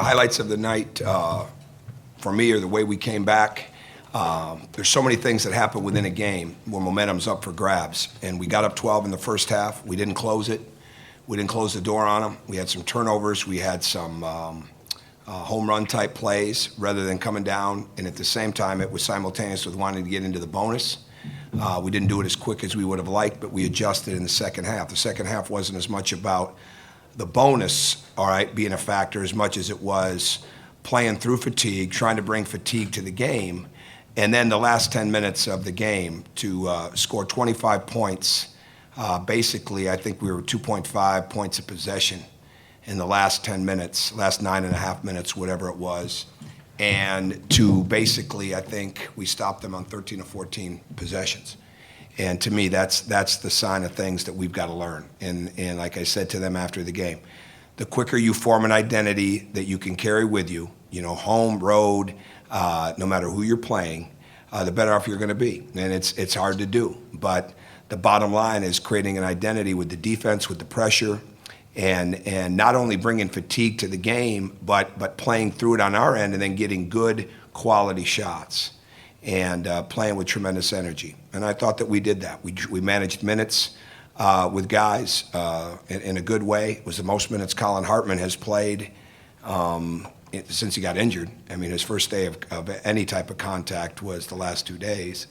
The highlights of the night for me are the way we came back. There's so many things that happen within a game where momentum's up for grabs. And we got up 12 in the first half. We didn't close it. We didn't close the door on them. We had some turnovers. We had some home run type plays rather than coming down. And at the same time, it was simultaneous with wanting to get into the bonus. We didn't do it as quick as we would have liked, but we adjusted in the second half. The second half wasn't as much about the bonus, all right, being a factor as much as it was playing through fatigue, trying to bring fatigue to the game. And then the last 10 minutes of the game to score 25 points. Basically, I think we were 2.5 points of possession in the last 10 minutes, last 9.5 minutes, whatever it was. And to basically, I think we stopped them on 13 or 14 possessions. And to me, that's the sign of things that we've got to learn. And like I said to them after the game, the quicker you form an identity that you can carry with you, home, road, no matter who you're playing, the better off you're going to be. And it's hard to do. But the bottom line is creating an identity with the defense, with the pressure, and not only bringing fatigue to the game, but playing through it on our end and then getting good quality shots and playing with tremendous energy. And I thought that we did that. We managed minutes with guys in a good way. It was the most minutes Colin Hartman has played since he got injured. I mean, his first day of any type of contact was the last 2 days.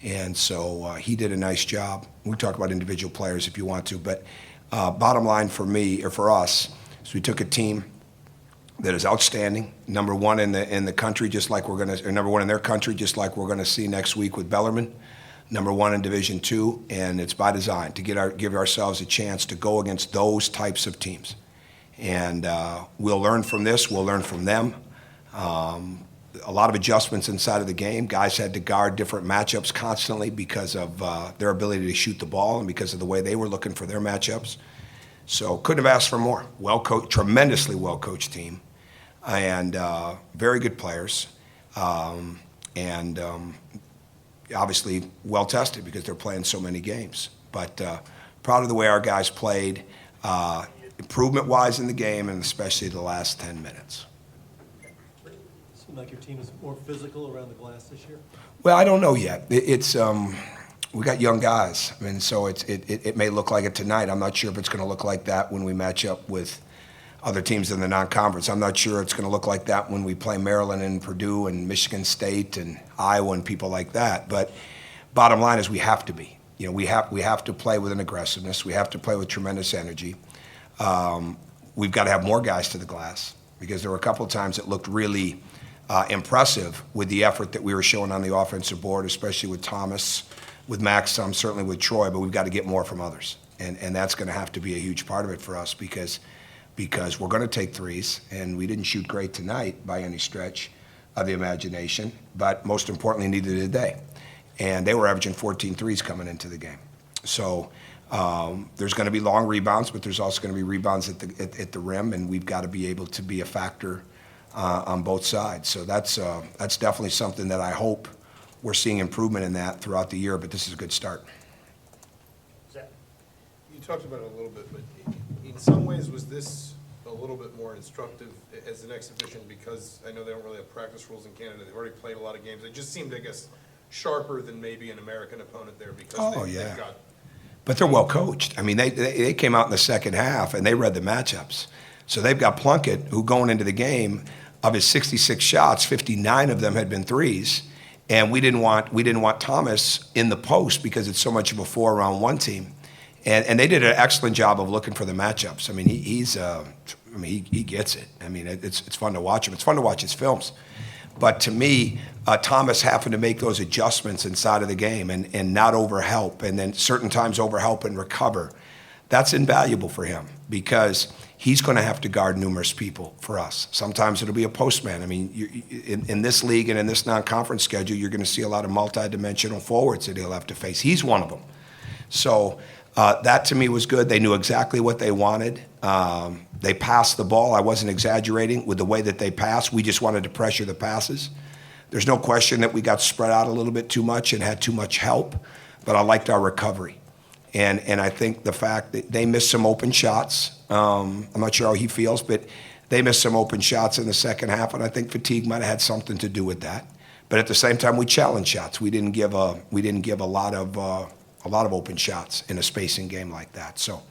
And so he did a nice job. We talk about individual players if you want to, but bottom line for me, or for us, is we took a team that is outstanding, number one in the country, just like we're going to, or number one in their country, just like we're going to see next week with Bellarmine, number one in Division II, and it's by design to give ourselves a chance to go against those types of teams. And we'll learn from this. We'll learn from them. A lot of adjustments inside of the game. Guys had to guard different matchups constantly because of their ability to shoot the ball and because of the way they were looking for their matchups. So couldn't have asked for more. Well-coached, tremendously well-coached team, and very good players, and obviously well-tested because they're playing so many games. But proud of the way our guys played, improvement-wise in the game, and especially the last 10 minutes. Like your team is more physical around the glass this year? Well, I don't know yet. It's we got young guys, I mean, so it may look like it tonight. I'm not sure if it's going to look like that when we match up with other teams in the non-conference. I'm not sure it's going to look like that when we play Maryland and Purdue and Michigan State and Iowa and people like that. But bottom line is we have to be. We have to play with an aggressiveness. We have to play with tremendous energy. We've got to have more guys to the glass because there were a couple of times it looked really impressive with the effort that we were showing on the offensive board, especially with Thomas, with Max, certainly with Troy, but we've got to get more from others. And that's going to have to be a huge part of it for us because we're going to take threes, and we didn't shoot great tonight by any stretch of the imagination, but most importantly, neither did they. And they were averaging 14 threes coming into the game. So there's going to be long rebounds, but there's also going to be rebounds at the rim, and we've got to be able to be a factor on both sides. So that's definitely something that I hope we're seeing improvement in that throughout the year, but this is a good start. You talked about it a little bit, but in some ways was this a little bit more instructive as an exhibition because I know they don't really have practice rules in Canada. They've already played a lot of games. They just seemed, I guess, sharper than maybe an American opponent there because they've got... But they're well coached. I mean, they came out in the second half and they read the matchups. So they've got Plunkett, who going into the game, of his 66 shots, 59 of them had been threes, and we didn't want Thomas in the post because it's so much of a 4-round-1 team, and they did an excellent job of looking for the matchups. I mean, he gets it. I mean, it's fun to watch him. It's fun to watch his films, but to me, Thomas having to make those adjustments inside of the game and not overhelp, and then certain times overhelp and recover. That's invaluable for him because he's going to have to guard numerous people for us. Sometimes it'll be a postman. I mean, in this league and in this non-conference schedule, you're going to see a lot of multi-dimensional forwards that he'll have to face. He's one of them. So that to me was good. They knew exactly what they wanted. They passed the ball. I wasn't exaggerating with the way that they passed. We just wanted to pressure the passes. There's no question that we got spread out a little bit too much and had too much help, but I liked our recovery. And I think the fact that they missed some open shots, I'm not sure how he feels, but They missed some open shots in the second half, and I think fatigue might have had something to do with that. But at the same time, we challenged shots. We didn't give a lot of open shots in a spacing game like that. So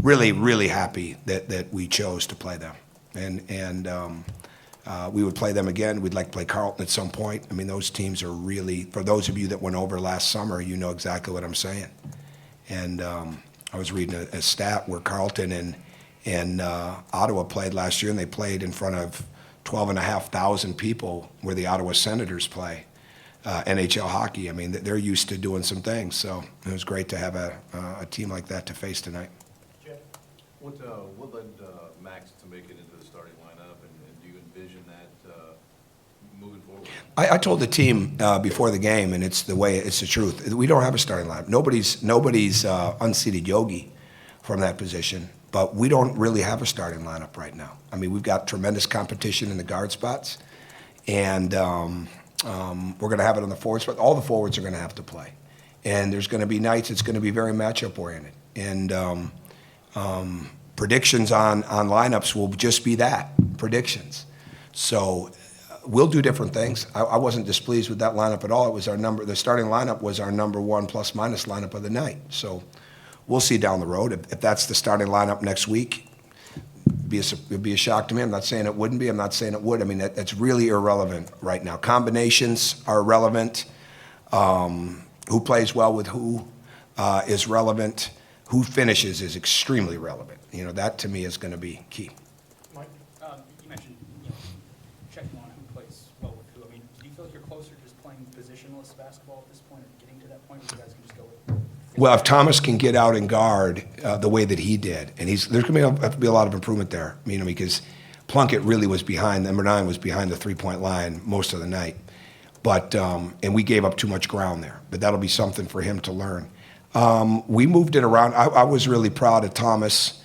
really, really happy that we chose to play them. And we would play them again. We'd like to play Carleton at some point. I mean, those teams are really, for those of you that went over last summer, you know exactly what I'm saying. And I was reading a stat where Carleton and Ottawa played last year, and they played in front of 12,500 people where the Ottawa Senators play NHL hockey. I mean, they're used to doing some things. So it was great to have a team like that to face tonight. Jeff, what led Max to make it into the starting lineup, and do you envision that moving forward? I told the team before the game, and it's the truth. We don't have a starting lineup. Nobody's unseated Yogi from that position, but we don't really have a starting lineup right now. I mean, we've got tremendous competition in the guard spots, and we're going to have it on the forward spot. All the forwards are going to have to play, and there's going to be nights it's going to be very matchup oriented, and predictions on lineups will just be that, predictions. So we'll do different things. I wasn't displeased with that lineup at all. It was the starting lineup was our number one plus minus lineup of the night. So we'll see down the road. If that's the starting lineup next week, it'd be a shock to me. I'm not saying it wouldn't be. I'm not saying it would. I mean, that's really irrelevant right now. Combinations are irrelevant. Who plays well with who is relevant. Who finishes is extremely relevant. You know, that to me is going to be key. Mike, you mentioned checking on who plays well with who. I mean, do you feel like you're closer to just playing positionless basketball at this point, or getting to that point where you guys can just go with? Well, if Thomas can get out and guard the way that he did, and there's going to have to be a lot of improvement there, you know, because Plunkett really was behind, number 9 was behind the three-point line most of the night. But, and we gave up too much ground there, but that'll be something for him to learn. We moved it around. I was really proud of Thomas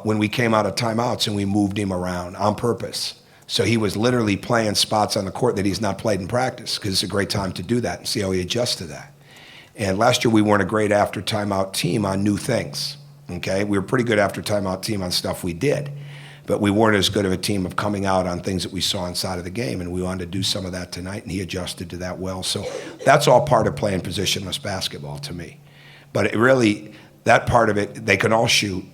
when we came out of timeouts and we moved him around on purpose. So he was literally playing spots on the court that he's not played in practice, because it's a great time to do that and see how he adjusts to that. And last year we weren't a great after timeout team on new things, okay? We were pretty good after timeout team on stuff we did, but we weren't as good of a team of coming out on things that we saw inside of the game, and we wanted to do some of that tonight, and he adjusted to that well. So that's all part of playing positionless basketball to me. But it really, that part of it, they can all shoot,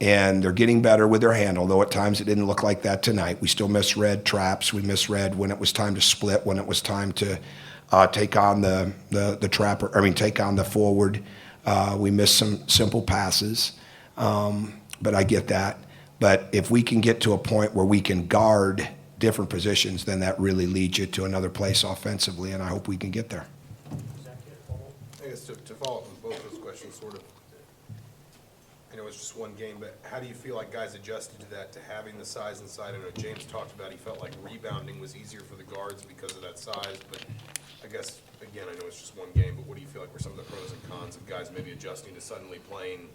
and they're getting better with their handle, though at times it didn't look like that tonight. We still misread traps. We misread when it was time to split, when it was time to take on the trapper. I mean, take on the forward. We missed some simple passes, but I get that. But if we can get to a point where we can guard different positions, then that really leads you to another place offensively, and I hope we can get there. I guess to follow up with both those questions, sort of, I know it's just one game, but how do you feel like guys adjusted to that, to having the size inside? I know James talked about he felt like rebounding was easier for the guards because of that size, but I guess, again, I know it's just one game, but what do you feel like were some of the pros and cons of guys maybe adjusting to suddenly playing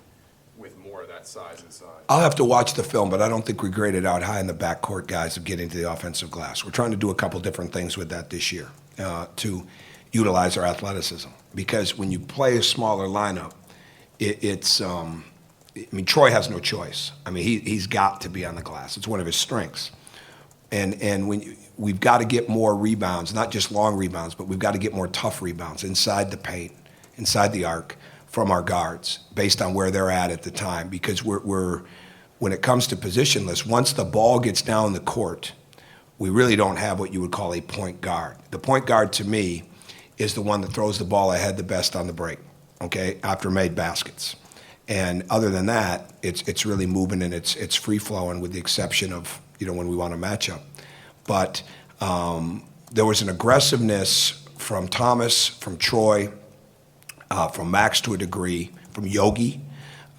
with more of that size inside? I'll have to watch the film, but I don't think we graded out high in the backcourt guys of getting to the offensive glass. We're trying to do a couple different things with that this year to utilize our athleticism. Because when you play a smaller lineup, I mean, Troy has no choice. I mean, he's got to be on the glass. It's one of his strengths. And we've got to get more rebounds, not just long rebounds, but we've got to get more tough rebounds inside the paint, inside the arc, from our guards, based on where they're at the time. Because when it comes to positionless, once the ball gets down the court, we really don't have what you would call a point guard. The point guard, to me, is the one that throws the ball ahead the best on the break, okay, after made baskets. And other than that, it's really moving and it's free flowing, with the exception of, you know, when we want to match up. But there was an aggressiveness from Thomas, from Troy, from Max to a degree, from Yogi,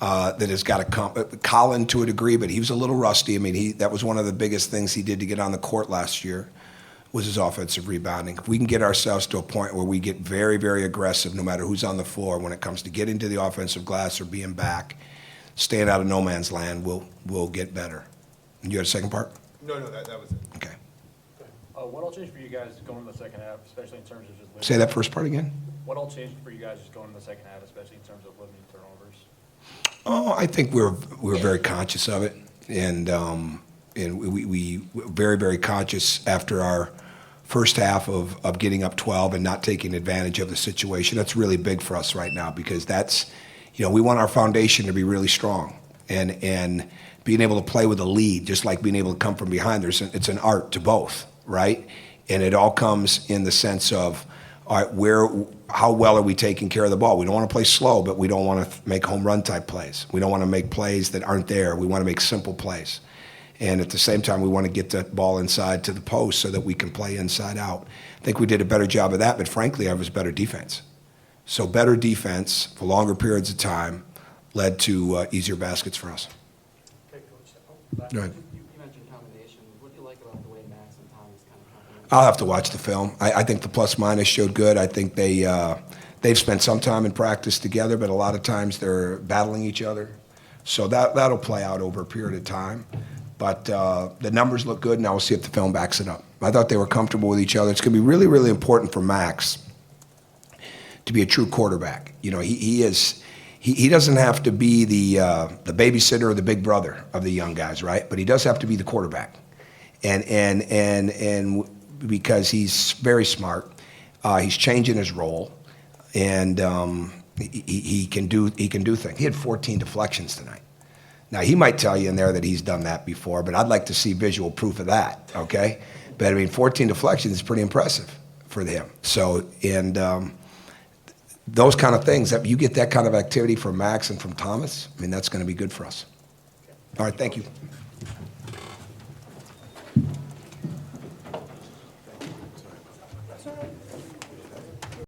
that has got to come. Colin to a degree, but he was a little rusty. I mean, that was one of the biggest things he did to get on the court last year, was his offensive rebounding. If we can get ourselves to a point where we get very, very aggressive, no matter who's on the floor, when it comes to getting to the offensive glass or being back, staying out of no man's land, we'll get better. And you had a second part? No, that was it. Okay. What all changed for you guys going in the second half, especially in terms of just limiting? Say that first part again. What all changed for you guys just going in the second half, especially in terms of limiting turnovers? Oh, I think we were very conscious of it, and And we were very, very conscious after our first half of getting up 12 and not taking advantage of the situation. That's really big for us right now because that's, we want our foundation to be really strong. And being able to play with a lead, just like being able to come from behind, it's an art to both, right? And it all comes in the sense of, all right, how well are we taking care of the ball? We don't want to play slow, but we don't want to make home run type plays. We don't want to make plays that aren't there. We want to make simple plays. And at the same time, we want to get that ball inside to the post so that we can play inside out. I think we did a better job of that, but frankly, I was better defense. So better defense for longer periods of time led to easier baskets for us. Okay, Coach. Go ahead. You mentioned combination. What do you like about the way Max and Thomas kind of complement? I'll have to watch the film. I think the plus-minus showed good. I think they've spent some time in practice together, but a lot of times they're battling each other. So that'll play out over a period of time. But the numbers look good, and now we'll see if the film backs it up. I thought they were comfortable with each other. It's going to be really, really important for Max to be a true quarterback. He doesn't have to be the babysitter or the big brother of the young guys, right? But he does have to be the quarterback. And because he's very smart, he's changing his role, and he can do things. He had 14 deflections tonight. Now, he might tell you in there that he's done that before, but I'd like to see visual proof of that, okay? But, 14 deflections is pretty impressive for him. So, and those kind of things, if you get that kind of activity from Max and from Thomas, that's going to be good for us. All right, thank you.